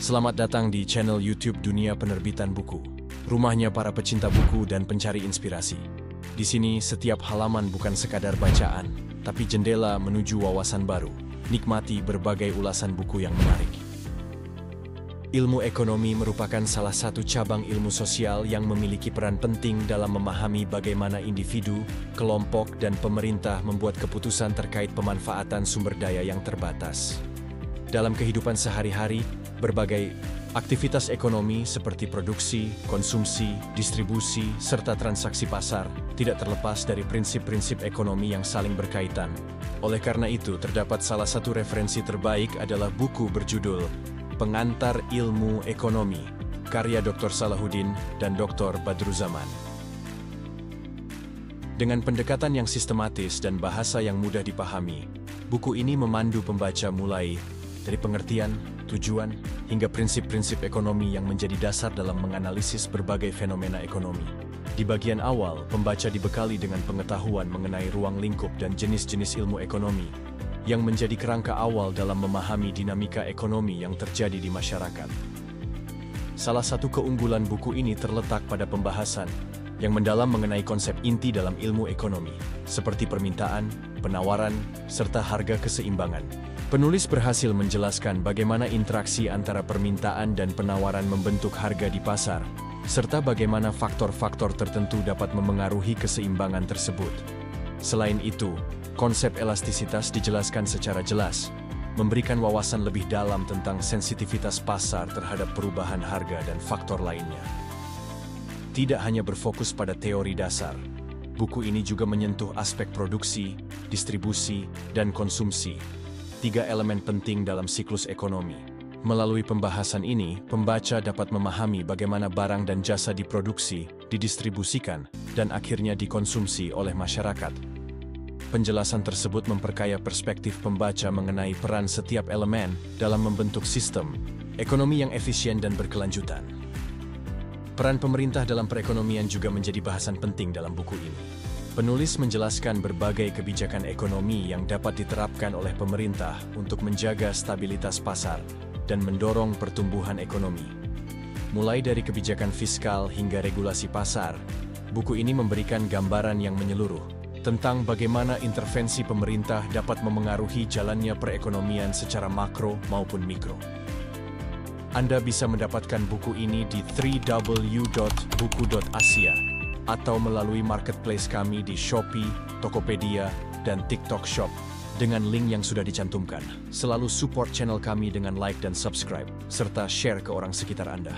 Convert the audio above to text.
Selamat datang di channel YouTube Dunia Penerbitan Buku, rumahnya para pecinta buku dan pencari inspirasi. Di sini, setiap halaman bukan sekadar bacaan, tapi jendela menuju wawasan baru. Nikmati berbagai ulasan buku yang menarik. Ilmu ekonomi merupakan salah satu cabang ilmu sosial yang memiliki peran penting dalam memahami bagaimana individu, kelompok, dan pemerintah membuat keputusan terkait pemanfaatan sumber daya yang terbatas. Dalam kehidupan sehari-hari, berbagai aktivitas ekonomi seperti produksi, konsumsi, distribusi, serta transaksi pasar tidak terlepas dari prinsip-prinsip ekonomi yang saling berkaitan. Oleh karena itu, terdapat salah satu referensi terbaik adalah buku berjudul Pengantar Ilmu Ekonomi, karya Dr. Salahuddin dan Dr. Badruzaman. Dengan pendekatan yang sistematis dan bahasa yang mudah dipahami, buku ini memandu pembaca mulai dari pengertian, tujuan, hingga prinsip-prinsip ekonomi yang menjadi dasar dalam menganalisis berbagai fenomena ekonomi. Di bagian awal, pembaca dibekali dengan pengetahuan mengenai ruang lingkup dan jenis-jenis ilmu ekonomi, yang menjadi kerangka awal dalam memahami dinamika ekonomi yang terjadi di masyarakat. Salah satu keunggulan buku ini terletak pada pembahasan yang mendalam mengenai konsep inti dalam ilmu ekonomi, seperti permintaan, penawaran, serta harga keseimbangan. Penulis berhasil menjelaskan bagaimana interaksi antara permintaan dan penawaran membentuk harga di pasar, serta bagaimana faktor-faktor tertentu dapat memengaruhi keseimbangan tersebut. Selain itu, konsep elastisitas dijelaskan secara jelas, memberikan wawasan lebih dalam tentang sensitivitas pasar terhadap perubahan harga dan faktor lainnya. Tidak hanya berfokus pada teori dasar, buku ini juga menyentuh aspek produksi, distribusi, dan konsumsi, tiga elemen penting dalam siklus ekonomi. Melalui pembahasan ini, pembaca dapat memahami bagaimana barang dan jasa diproduksi, didistribusikan, dan akhirnya dikonsumsi oleh masyarakat. Penjelasan tersebut memperkaya perspektif pembaca mengenai peran setiap elemen dalam membentuk sistem ekonomi yang efisien dan berkelanjutan. Peran pemerintah dalam perekonomian juga menjadi bahasan penting dalam buku ini. Penulis menjelaskan berbagai kebijakan ekonomi yang dapat diterapkan oleh pemerintah untuk menjaga stabilitas pasar dan mendorong pertumbuhan ekonomi. Mulai dari kebijakan fiskal hingga regulasi pasar, buku ini memberikan gambaran yang menyeluruh tentang bagaimana intervensi pemerintah dapat memengaruhi jalannya perekonomian secara makro maupun mikro. Anda bisa mendapatkan buku ini di www.buku.asia atau melalui marketplace kami di Shopee, Tokopedia, dan TikTok Shop dengan link yang sudah dicantumkan. Selalu support channel kami dengan like dan subscribe, serta share ke orang sekitar Anda.